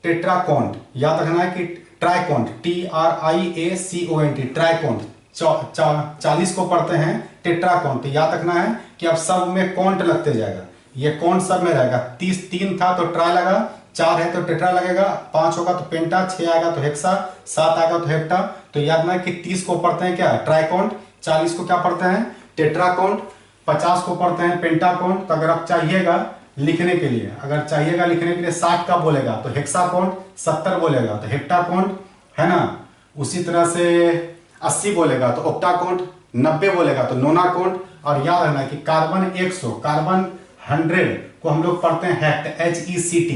टेट्राकोंट। याद रखना है कि ट्राइकोंट, TRIACONT, ट्राइकोंट। 40 को पढ़ते हैं टेट्राकोंट। तो याद रखना है कि अब सब में कॉन्ट लगते जाएगा, ये कौन सब में रहेगा। 30 3 था तो ट्राई लगा, 4 है तो टेट्रा लगेगा, 5 होगा तो पेंटा, 6 आएगा तो हेक्सा, 7 आएगा तो हेप्टा। तो याद रखना कि 30 को पढ़ते हैं क्या ट्राइकोंट, 40 को क्या पढ़ते हैं टेट्राकोंट, 50 को पढ़ते हैं पेंटाकोंट। तो अगर आप चाहिएगा लिखने के लिए, 60 का बोलेगा तो हेक्साकोंट, 70 बोलेगा तो हेप्टाकोंट, है ना। उसी तरह से 80 बोलेगा तो ऑक्टाकोंट, 90 बोलेगा तो नोनाकोंट। और याद रखना कि कार्बन 100, कार्बन 100 को हम लोग पढ़ते हैं हेक्ट, HECT।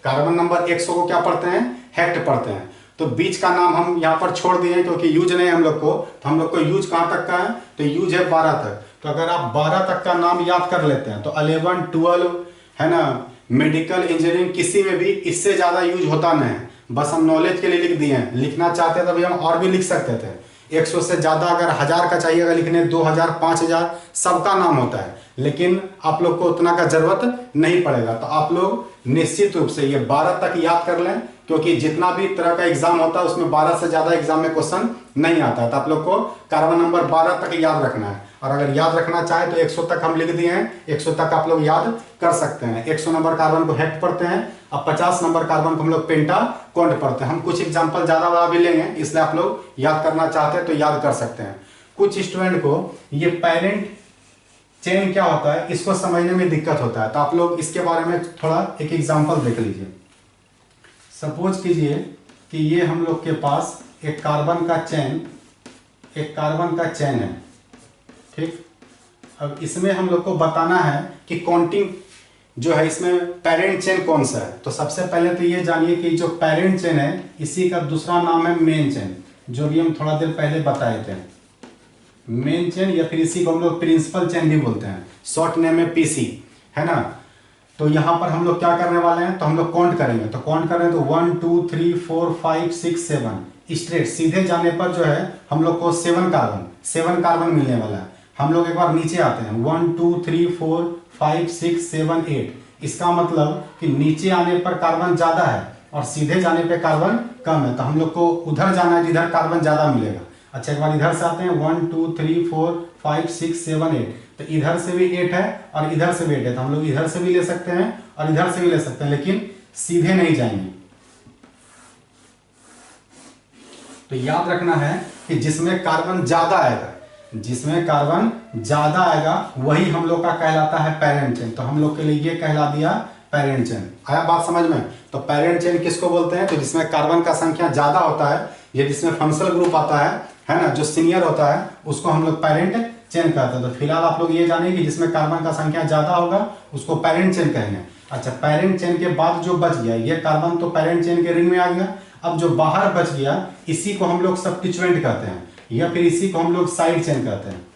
कार्बन नंबर 100 को क्या पढ़ते हैं हेक्ट पढ़ते हैं। तो बीच का नाम हम यहाँ पर छोड़ दिए क्योंकि यूज नहीं है हम लोग को। तो हम लोग को यूज कहाँ तक का है, तो यूज है 12 तक। तो अगर आप 12 तक का नाम याद कर लेते हैं तो 11 12, है ना, मेडिकल इंजीनियरिंग किसी में भी इससे ज्यादा यूज होता नहीं है। बस हम नॉलेज के लिए लिख दिए हैं। लिखना चाहते हैं तभी हम और भी लिख सकते थे। 100 से ज्यादा अगर 1000 का चाहिएगा लिखने, 2000 5000 सबका नाम होता है, लेकिन आप लोग को उतना का जरूरत नहीं पड़ेगा। तो आप लोग निश्चित रूप से ये 12 तक याद कर लें, क्योंकि जितना भी तरह का एग्जाम होता है उसमें 12 से ज्यादा एग्जाम में क्वेश्चन नहीं आता है। तो आप लोग को कार्बन नंबर 12 तक याद रखना है। और अगर याद रखना चाहे तो 100 तक हम लिख दिए हैं, 100 तक आप लोग याद कर सकते हैं। 100 नंबर कार्बन को हेक्ट पढ़ते हैं, अब 50 नंबर कार्बन को हम लोग पेंटा कोंट पढ़ते हैं। हम कुछ एग्जाम्पल ज्यादा बड़ा भी लेंगे, इसलिए आप लोग याद करना चाहते हैं तो याद कर सकते हैं। कुछ स्टूडेंट को ये पेरेंट चेन क्या होता है इसको समझने में दिक्कत होता है। तो आप लोग इसके बारे में थोड़ा एक एग्जाम्पल देख लीजिए। सपोज कीजिए कि ये हम लोग के पास एक कार्बन का चेन है, ठीक। अब इसमें हम लोग को बताना है कि काउंटिंग जो है इसमें पेरेंट चेन कौन सा है। तो सबसे पहले तो ये जानिए कि जो पेरेंट चेन है इसी का दूसरा नाम है मेन चेन, जो भी हम थोड़ा देर पहले बताए थे। मेन चेन या फिर इसी को हम लोग प्रिंसिपल चेन भी बोलते हैं, शॉर्ट नेम है PC, है ना। तो यहाँ पर हम लोग क्या करने वाले हैं, तो हम लोग काउंट करेंगे। तो काउंट करें तो 1 2 3 4 5 6 7 स्ट्रेट सीधे जाने पर जो है हम लोग को 7 कार्बन मिलने वाला है। हम लोग एक बार नीचे आते हैं 1 2 3 4 5 6 7 8। इसका मतलब कि नीचे आने पर कार्बन ज्यादा है और सीधे जाने पर कार्बन कम है। तो हम लोग को उधर जाना है जिधर कार्बन ज्यादा मिलेगा। अच्छा, एक बार इधर से आते हैं 1 2 3 4 5 6 7 8। तो इधर से भी 8 है और इधर से भी 8 है। तो हम लोग इधर से भी ले सकते हैं और इधर से भी ले सकते हैं, लेकिन सीधे नहीं जाएंगे। तो याद रखना है कि जिसमें कार्बन ज्यादा आएगा वही हम लोग का कहलाता है पेरेंट चेन। तो हम लोग के लिए ये कहला दिया पेरेंट चेन। आया बात समझ में। तो पेरेंट चेन किसको बोलते हैं, तो जिसमें कार्बन का संख्या ज्यादा होता है, ये जिसमें फंक्शनल ग्रुप आता है ना, जो सीनियर होता है उसको हम लोग पेरेंट चेन कहते हैं। तो फिलहाल आप लोग ये जानिए कि जिसमें कार्बन का संख्या ज्यादा होगा उसको पेरेंट चेन कहेंगे। अच्छा, पेरेंट चेन के बाद जो बच गया ये कार्बन तो पेरेंट चेन के रिंग में आ गया। अब जो बाहर बच गया इसी को हम लोग सब्स्टिट्यूएंट कहते हैं, या फिर इसी को हम लोग साइड चेन कहते हैं।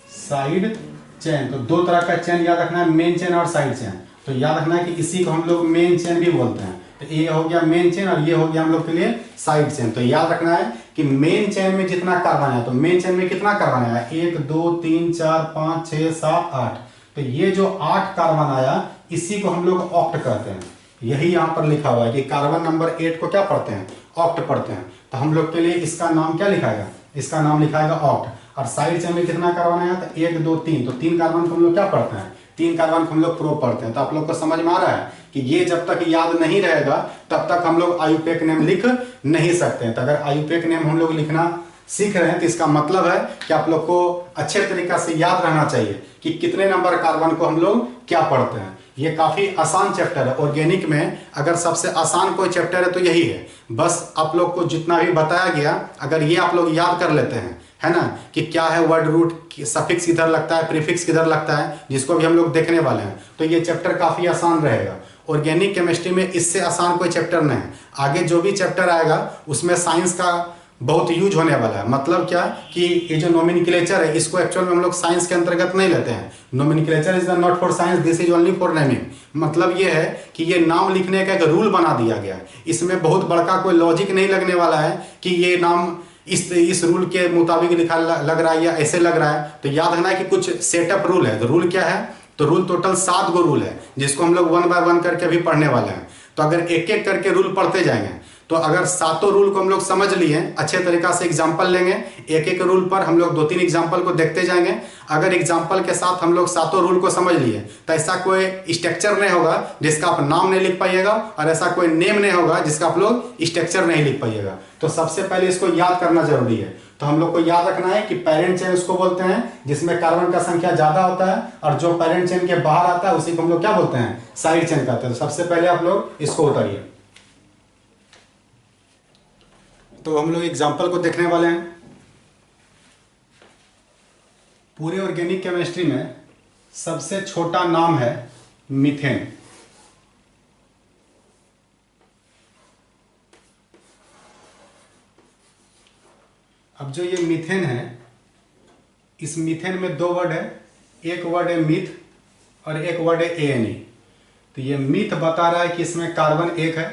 साइड चेन, तो दो तरह का चेन याद रखना है, मेन चेन और साइड चेन। तो याद रखना है कि इसी को हम लोग मेन चेन भी बोलते हैं। तो ये हो गया मेन चेन और ये हो गया हम लोग के लिए साइड चेन। तो याद रखना है कि मेन चेन में जितना कार्बन है, तो मेन चेन में कितना कार्बन आया 1 2 3 4 5 6 7 8। तो ये जो 8 कार्बन आया इसी को हम लोग ऑक्ट कहते हैं। यही यहाँ पर लिखा हुआ है कि कार्बन नंबर 8 को क्या पढ़ते हैं, ऑक्ट पढ़ते हैं। तो हम लोग के लिए इसका नाम क्या लिखाएगा, इसका नाम लिखाएगा ऑक्ट। और साइड चेन में कितना कार्बन आया, तो 1 2 3। तो 3 कार्बन को हम लोग क्या पढ़ते हैं, 3 कार्बन को हम लोग प्रो पढ़ते हैं। तो आप लोग को समझ में आ रहा है कि ये जब तक याद नहीं रहेगा तब तक हम लोग आयुपेक नेम लिख नहीं सकते हैं। तो अगर आयुपेक नेम हम लोग लिखना सीख रहे हैं तो इसका मतलब है कि आप लोग को अच्छे तरीका से याद रहना चाहिए कि कितने नंबर कार्बन को हम लोग क्या पढ़ते हैं। ये काफ़ी आसान चैप्टर है। ऑर्गेनिक में अगर सबसे आसान कोई चैप्टर है तो यही है। बस आप लोग को जितना भी बताया गया, अगर ये आप लोग याद कर लेते हैं, है ना, कि क्या है वर्ड रूट, सफिक्स किधर लगता है, प्रीफिक्स किधर लगता है, जिसको भी हम लोग देखने वाले हैं, तो ये चैप्टर काफ़ी आसान रहेगा। ऑर्गेनिक केमिस्ट्री में इससे आसान कोई चैप्टर नहीं है। आगे जो भी चैप्टर आएगा उसमें साइंस का बहुत यूज होने वाला है। मतलब क्या कि ये जो नोमेनक्लेचर है इसको एक्चुअल में हम लोग साइंस के अंतर्गत नहीं लेते हैं। Nomenclature is not for science, this is only for naming. मतलब ये है कि ये नाम लिखने का एक रूल बना दिया गया है। इसमें बहुत बड़का कोई लॉजिक नहीं लगने वाला है कि ये नाम इस रूल के मुताबिक लिखा लग रहा है या ऐसे लग रहा है। तो याद रखना है कि कुछ सेटअप रूल है। तो रूल क्या है? तो रूल टोटल 7 गो रूल है, जिसको हम लोग 1 बाय 1 करके भी पढ़ने वाले हैं। तो अगर एक एक करके रूल पढ़ते जाएंगे, तो अगर 7 रूल को हम लोग समझ लिए, अच्छे तरीका से एग्जाम्पल लेंगे, एक एक रूल पर हम लोग 2-3 एग्जाम्पल को देखते जाएंगे। अगर एग्जाम्पल के साथ हम लोग 7 रूल को समझ लिए, तो ऐसा कोई स्ट्रक्चर नहीं होगा जिसका आप नाम नहीं लिख पाइएगा, और ऐसा कोई नेम नहीं होगा जिसका आप लोग स्ट्रक्चर नहीं लिख पाइएगा। तो सबसे पहले इसको याद करना जरूरी है। तो हम लोग को याद रखना है कि पेरेंट चेन उसको बोलते हैं जिसमें कार्बन का संख्या ज्यादा होता है, और जो पेरेंट चेन के बाहर आता है उसी को हम लोग क्या बोलते हैं? साइड चेन कहते हैं। तो सबसे पहले आप लोग इसको उतारिए। तो हम लोग एग्जाम्पल को देखने वाले हैं। पूरे ऑर्गेनिक केमिस्ट्री में सबसे छोटा नाम है मीथेन। अब जो ये मीथेन है, इस मीथेन में 2 वर्ड है। एक वर्ड है मीथ और एक वर्ड है एएनई। तो ये मीथ बता रहा है कि इसमें कार्बन 1 है,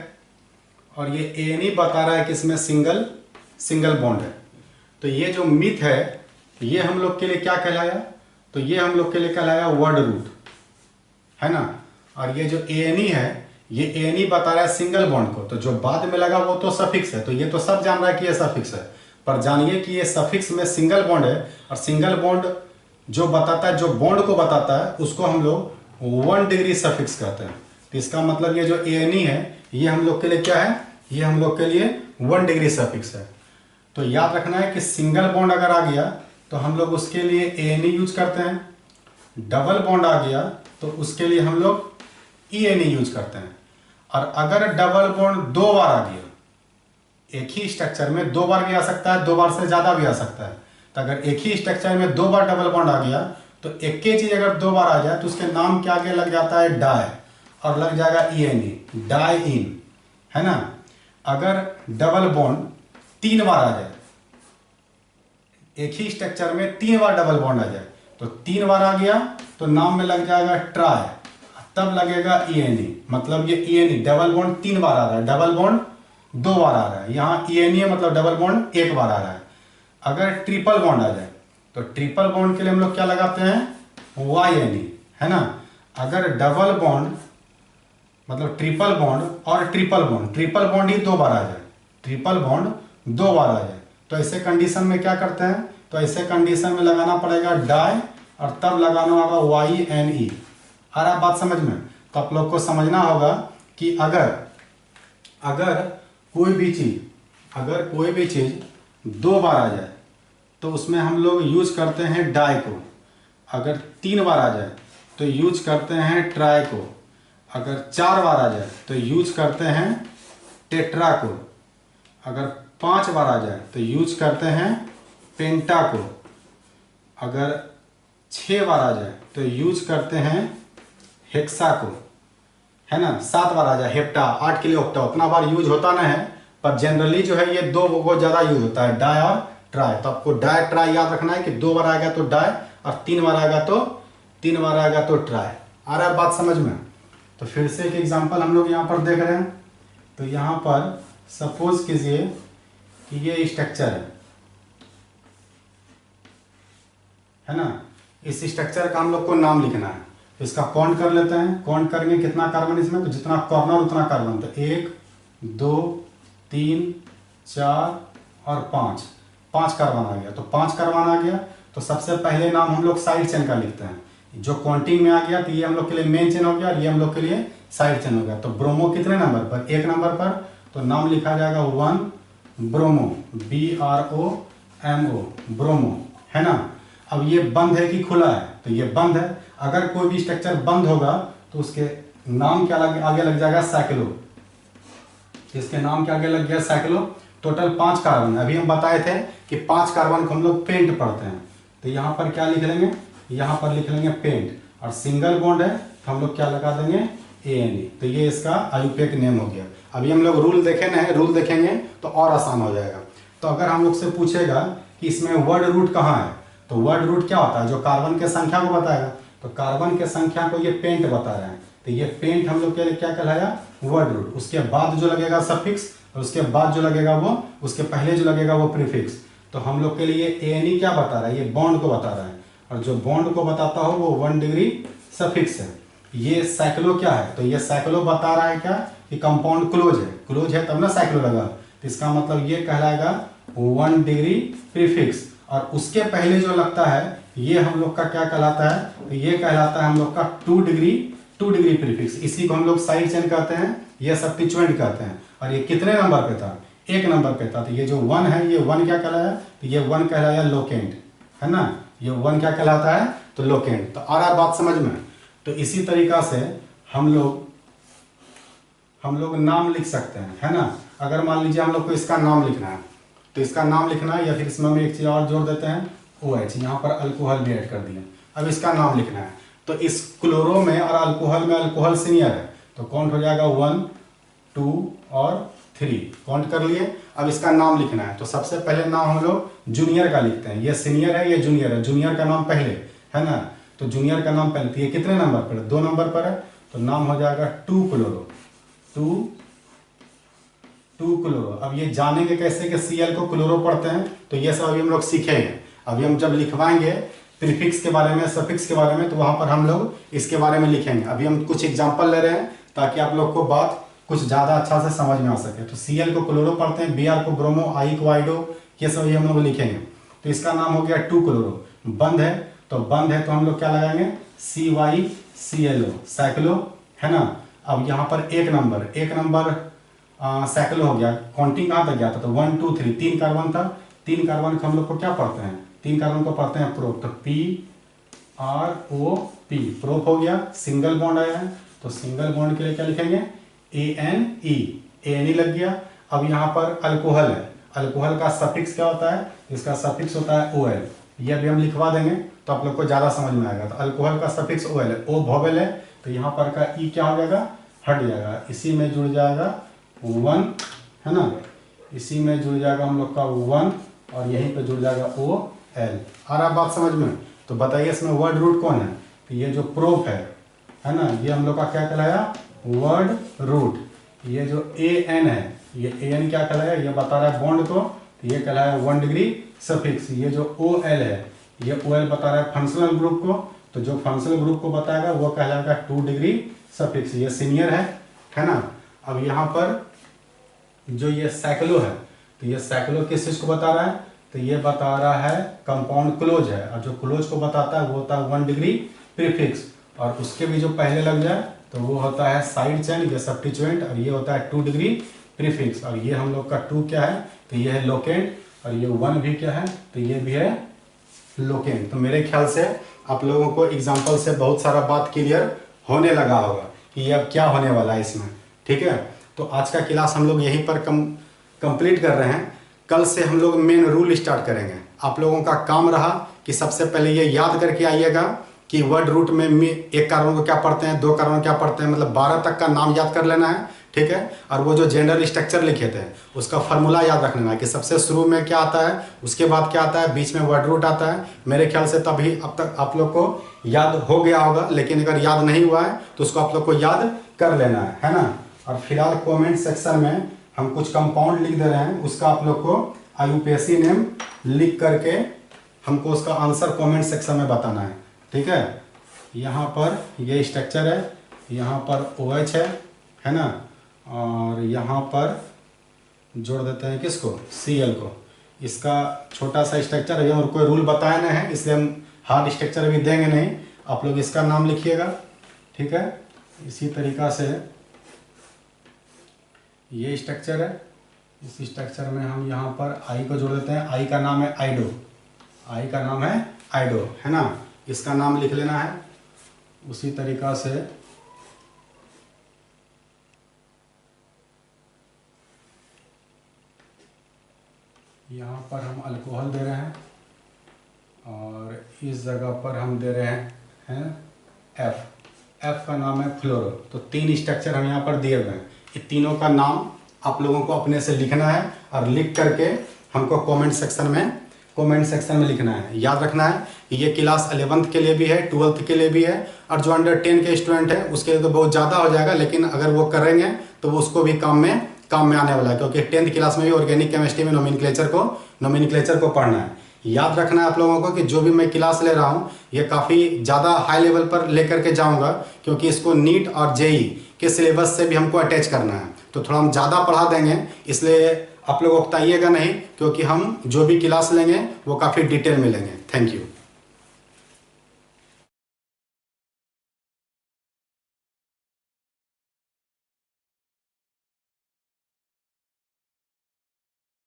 और ये एएनई बता रहा है कि इसमें सिंगल बॉन्ड है। तो ये जो मीथ है ये हम लोग के लिए क्या कहलाया? तो ये हम लोग के लिए कहलाया वर्ड रूट, है ना। और ये जो एएनई है, ये एएनई बता रहा है सिंगल बॉन्ड को। तो जो बाद में लगा वो तो सफिक्स है। तो ये तो सब जान रहा है कि ये सफिक्स है, पर जानिए कि ये सफिक्स में सिंगल बॉन्ड है। और सिंगल बॉन्ड जो बताता है, जो बॉन्ड को बताता है, उसको हम लोग 1 डिग्री सफिक्स कहते हैं। तो इसका मतलब ये जो एएनई है ये हम लोग के लिए क्या है? ये हम लोग के लिए 1 डिग्री सफिक्स है। तो याद रखना है कि सिंगल बॉन्ड अगर आ गया तो हम लोग उसके लिए एएनई यूज करते हैं। डबल बॉन्ड आ गया तो उसके लिए हम लोग ईएनई यूज करते हैं। और अगर डबल बॉन्ड 2 बार आ गया, एक ही स्ट्रक्चर में 2 बार भी आ सकता है, 2 बार से ज्यादा भी आ सकता है। तो अगर एक ही स्ट्रक्चर में 2 बार डबल बॉन्ड आ गया, तो एक ही चीज अगर 2 बार आ जाए तो उसके नाम के आगे लग जाता है डाई, और लग जाएगा ईएनई, डाई इन, है ना। अगर डबल बॉन्ड 3 बार आ जाए, एक ही स्ट्रक्चर में 3 बार डबल बॉन्ड आ जाए, तो 3 बार आ गया तो नाम में लग जाएगा ट्राई, तब लगेगा ईएनई। मतलब ये ईएनई, डबल बॉन्ड 3 बार आ रहा है, डबल बॉन्ड 2 बार आ रहा है। यहाँ ईएनई मतलब डबल बॉन्ड 1 बार आ रहा है। अगर ट्रिपल बॉन्ड आ जाए तो ट्रिपल बॉन्ड के लिए हम लोग क्या लगाते हैं? वाईएनई, है ना। अगर डबल बॉन्ड मतलब ट्रिपल बॉन्ड और ट्रिपल बॉन्ड ही 2 बार आ जाए, ट्रिपल बॉन्ड 2 बार आ जाए, तो ऐसे कंडीशन में क्या करते हैं? तो ऐसे कंडीशन में लगाना पड़ेगा डाई, और तब लगाना होगा वाईएनई। आ रहा बात समझ में? तो आप लोग को समझना होगा कि अगर कोई भी चीज 2 बार आ जाए तो उसमें हम लोग यूज करते हैं डाई को। अगर 3 बार आ जाए तो यूज करते हैं ट्राई को। अगर 4 बार आ जाए तो यूज करते हैं टेट्रा को। अगर 5 बार आ जाए तो यूज करते हैं पेंटा को। अगर 6 बार आ जाए तो यूज करते हैं हेक्सा को, है ना। 7 बार आ जाए हेप्टा, 8 के लिए ऑक्टा। उतना बार यूज होता ना है, पर जनरली जो है ये 2 बहुत ज्यादा यूज होता है, डाई और ट्राई। तो आपको डाई ट्राई याद रखना है कि 2 बार आएगा तो डाई, और 3 बार आएगा तो ट्राई। आ रहा है बात समझ में? तो फिर से एक एग्जांपल हम लोग यहाँ पर देख रहे हैं। तो यहाँ पर सपोज कीजिए कि ये स्ट्रक्चर है ना। इस स्ट्रक्चर का हम लोग को नाम लिखना है। तो इसका काउंट कर लेते हैं। काउंट करेंगे कितना कार्बन इसमें, तो जितना कॉर्नर उतना कार्बन। तो 1 2 3 4 और 5 कार्बन आ गया। तो 5 कार्बन आ गया तो सबसे पहले नाम हम लोग साइड चेन का लिखते हैं। जो काउंटिंग में आ गया तो ये हम लोग के लिए मेन चेन हो गया, और ये हम लोग के लिए साइड चेन हो गया। तो ब्रोमो कितने नंबर पर? 1 नंबर पर। तो नाम लिखा जाएगा 1 ब्रोमो, BROMO, ब्रोमो, है ना। अब ये बंद है कि खुला है? तो ये बंद है। अगर कोई भी स्ट्रक्चर बंद होगा तो उसके नाम क्या आगे लग जाएगा साइक्लो। इसके नाम के आगे लग गया साइक्लो। Total 5 carbon. अभी हम बताए थे कि 5 कार्बन को हम लोग पेंट पढ़ते हैं, तो यहाँ पर क्या लिख लेंगे, यहाँ पर लिख लेंगे पेंट, और सिंगल बॉन्ड है तो हम लोग क्या लगा देंगे ANE। तो ये इसका आयुपेक नेम हो गया। अभी हम लोग रूल देखे ना, रूल देखेंगे तो और आसान हो जाएगा। तो अगर हम लोग से पूछेगा कि इसमें वर्ड रूट कहाँ है, तो वर्ड रूट क्या होता है, जो कार्बन के संख्या को बताएगा। तो कार्बन के संख्या को ये पेंट बता रहे हैं, तो ये पेंट हम लोग के लिए क्या कहलाया, वर्ड रूट। उसके बाद जो लगेगा सफिक्स, और उसके बाद जो लगेगा वो, उसके पहले जो लगेगा वो प्रीफिक्स। तो हम लोग के लिए ANE क्या बता रहा है, ये बॉन्ड को बता रहा है, और जो बॉन्ड को बताता हो वो 1 डिग्री सफिक्स है। ये साइक्लो क्या है, तो ये साइक्लो बता रहा है क्या कि कंपाउंड क्लोज है, क्लोज है तब ना साइक्लो लगा। तो इसका मतलब ये कहलाएगा 1 डिग्री प्रीफिक्स। और उसके पहले जो लगता है ये हम लोग का क्या कहलाता है, तो ये कहलाता है हम लोग का 2 डिग्री प्रीफिक्स। इसी को हम लोग साइड चेन कहते हैं, ये सब्स्टिट्यूएंट कहते हैं। और ये कितने नंबर पे था, 1 नंबर पे था। तो ये जो 1 है, ये 1 क्या कहलाया, तो ये 1 कहलाया लोकेंट, है ना। ये 1 क्या कहलाता है, तो लोकेंट। तो आ रहा बात समझ में। तो इसी तरीका से हम लोग नाम लिख सकते हैं, है ना। अगर मान लीजिए हम लोग को इसका नाम लिखना है, तो इसका नाम लिखना है, या फिर इसमें हम एक चीज और जोड़ देते हैं OH, यहाँ पर अल्कोहल भी ऐड कर दिया। अब इसका नाम लिखना है, तो इस क्लोरो में और अल्कोहल में अल्कोहल सीनियर है, तो काउंट हो जाएगा 1 2 और 3, काउंट कर लिए। अब इसका नाम लिखना है, तो सबसे पहले नाम हम लोग जूनियर का लिखते हैं। ये सीनियर है, ये जूनियर है, जूनियर का नाम पहले, है ना। तो जूनियर का नाम पहले, तो ये कितने नंबर पर है, 2 नंबर पर है, तो नाम हो जाएगा 2 क्लोरो, 2 क्लोरो। अब ये जानेंगे कैसे कि Cl को क्लोरो पढ़ते हैं, तो ये सब अभी हम लोग सीखेंगे। अभी हम जब लिखवाएंगे प्रीफिक्स के बारे में, सफिक्स के बारे में, तो वहां पर हम लोग इसके बारे में लिखेंगे। अभी हम कुछ एग्जांपल ले रहे हैं ताकि आप लोग को बात कुछ ज़्यादा अच्छा से समझ में आ सके। तो Cl को क्लोरो पढ़ते हैं, Br को ब्रोमो, I को आइडो, ये सब हम लोग लिखेंगे। तो इसका नाम हो गया 2 क्लोरो। बंद है, तो हम लोग क्या लगाएंगे, CyClO, साइक्लो, है ना। अब यहाँ पर 1 नंबर साइक्लो हो गया। काउंटिंग कहाँ तक गया था, तो 1 2 3, 3 कार्बन था। 3 कार्बन को हम लोग को क्या पढ़ते हैं, 3 कार्बन को पढ़ते हैं प्रोप, तो PROP, प्रोप हो गया। सिंगल बॉन्ड आया है, तो सिंगल बॉन्ड के लिए क्या लिखेंगे, ANE लग गया। अब यहाँ पर अल्कोहल है, अल्कोहल का सफिक्स क्या होता है, इसका सफिक्स होता है OL। ये अभी हम लिखवा देंगे तो आप लोग को ज़्यादा समझ में आएगा। तो अल्कोहल का सफिक्स OL है, O वोवेल है, तो यहाँ पर का E क्या हो जाएगा, हट जाएगा, इसी में जुड़ जाएगा 1, है ना। इसी में जुड़ जाएगा हम लोग का 1, और यहीं पे जुड़ जाएगा OL। आ रहा बात समझ में। तो बताइए इसमें वर्ड रूट कौन है, तो ये जो प्रोप है ना, ये हम लोग का क्या कहलाया, वर्ड रूट। ये जो AN है, ये AN क्या कहलाया, ये बता रहा है बॉन्ड को, तो ये कहलाया 1 डिग्री सफिक्स। ये जो OL है, ये OL बता रहा है फंक्शनल ग्रुप को, तो जो फंक्शनल ग्रुप को बताएगा वो कहलाएगा 2 डिग्री सफिक्स। ये सीनियर है ना। अब यहाँ पर जो ये साइक्लो है, तो ये साइक्लो किस चीज को बता रहा है, तो ये बता रहा है कंपाउंड क्लोज है, और जो क्लोज को बताता है वो होता है 1 डिग्री प्रीफिक्स। और उसके भी जो पहले लग जाए तो वो होता है साइड चेन, ये सब्स्टिट्यूएंट, और ये होता है 2 डिग्री प्रीफिक्स। और ये हम लोग का 2 क्या है, तो ये है लोकेंट, और ये 1 भी क्या है, तो ये भी है लोकेंट। तो मेरे ख्याल से आप लोगों को एग्जाम्पल से बहुत सारा बात क्लियर होने लगा होगा कि ये अब क्या होने वाला है इसमें, ठीक है। तो आज का क्लास हम लोग यहीं पर कंप्लीट कर रहे हैं। कल से हम लोग मेन रूल स्टार्ट करेंगे। आप लोगों का काम रहा कि सबसे पहले ये याद करके आइएगा कि वर्ड रूट में 1 कार्बन को क्या पढ़ते हैं, 2 कार्बन क्या पढ़ते हैं, मतलब 12 तक का नाम याद कर लेना है, ठीक है। और वो जो जनरल स्ट्रक्चर लिखे थे उसका फार्मूला याद रख लेना है कि सबसे शुरू में क्या आता है, उसके बाद क्या आता है, बीच में वर्ड रूट आता है। मेरे ख्याल से तभी अब तक आप लोग को याद हो गया होगा, लेकिन अगर याद नहीं हुआ है तो उसको आप लोग को याद कर लेना है ना। और फिलहाल कमेंट सेक्शन में हम कुछ कंपाउंड लिख दे रहे हैं, उसका आप लोग को आयुपेसी नेम लिख करके हमको उसका आंसर कमेंट सेक्शन में बताना है, ठीक है। यहाँ पर ये स्ट्रक्चर है, यहाँ पर OH है ना, और यहाँ पर जोड़ देते हैं किसको, Cl को। इसका छोटा सा स्ट्रक्चर है और कोई रूल बताया नहीं है, इसलिए हम हार्ड स्ट्रक्चर अभी देंगे नहीं। आप लोग इसका नाम लिखिएगा, ठीक है। इसी तरीका से ये स्ट्रक्चर है, इस स्ट्रक्चर में हम यहाँ पर I को जोड़ देते हैं। I का नाम है आइडो, I का नाम है आइडो, है ना। इसका नाम लिख लेना है। उसी तरीका से यहाँ पर हम अल्कोहल दे रहे हैं और इस जगह पर हम दे रहे हैं एफ का नाम है फ्लोरो। तो 3 स्ट्रक्चर हम यहाँ पर दिए हुए हैं। ये तीनों का नाम आप लोगों को अपने से लिखना है और लिख करके हमको कमेंट सेक्शन में लिखना है। याद रखना है कि ये क्लास 11th के लिए भी है, 12th के लिए भी है, और जो अंडर 10 के स्टूडेंट है उसके लिए तो बहुत ज़्यादा हो जाएगा, लेकिन अगर वो करेंगे तो वो उसको भी काम में आने वाला है, क्योंकि 10th क्लास में भी ऑर्गेनिक केमिस्ट्री में नोमेनक्लेचर को पढ़ना है। याद रखना है आप लोगों को कि जो भी मैं क्लास ले रहा हूँ ये काफ़ी ज़्यादा हाई लेवल पर लेकर के जाऊँगा, क्योंकि इसको नीट और जेई के सिलेबस से भी हमको अटैच करना है। तो थोड़ा हम ज़्यादा पढ़ा देंगे, इसलिए आप लोग उकताइएगा नहीं, क्योंकि हम जो भी क्लास लेंगे वो काफ़ी डिटेल में लेंगे। Thank you.